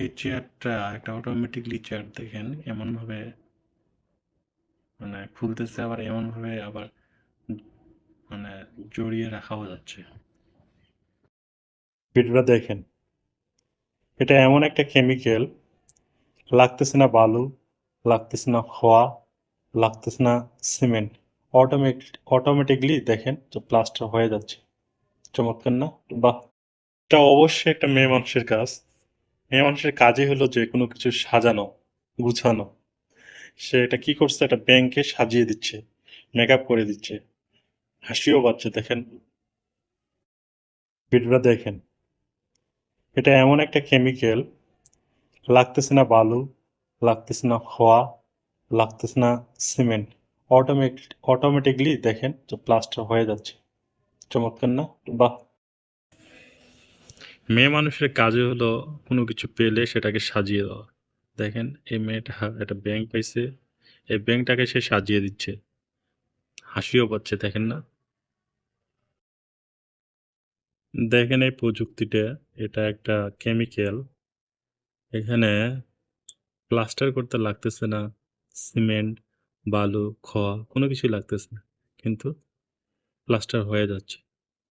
এই চেয়ারটা একটা অটোমেটিকলি চেয়ার দেখেন এমন ভাবে খুলতেছে, আবার এমন ভাবে আবার মানে জড়িয়ে রাখাও যাচ্ছে। ভিডিওটা দেখেন, এটা এমন একটা কেমিক্যাল, লাগতেছে না বালু, লাগতেছে না খোয়া, লাগতেছে না সিমেন্ট, অটোমেটিকলি দেখেন যে প্লাস্টার হয়ে যাচ্ছে। চমৎকার না? বাহ! এটা অবশ্যই একটা মেয়ে মানুষের কাজ। মেয়ে মানুষের কাজই হলো যে কোনো কিছু সাজানো, গুছানো। সে এটা কি করছে, একটা ব্যাংকে সাজিয়ে দিচ্ছে, মেকআপ করে দিচ্ছে, হাসিও পাচ্ছে দেখেন। ভিডিওটা দেখেন, এটা এমন একটা কেমিক্যাল, লাগতেছে না বালু, লাগতেছে না খোয়া, লাগতেছে না সিমেন্ট, অটোমেটিকলি দেখেন যে প্লাস্টার হয়ে যাচ্ছে। চমৎকার না? বাহ! মেয়ে মানুষের কাজে হলো কোনো কিছু পেলে সেটাকে সাজিয়ে দেওয়া। দেখেন এই মেয়েটা একটা ব্যাংক পাইছে, এই ব্যাংকটাকে সে সাজিয়ে দিচ্ছে, হাসিও পাচ্ছে দেখেন না? দেখেন এই প্রযুক্তিটা, এটা একটা কেমিক্যাল। এখানে প্লাস্টার করতে লাগতেছে না সিমেন্ট, বালু, খোয়া, কোনো কিছুই লাগতেছে না, কিন্তু প্লাস্টার হয়ে যাচ্ছে।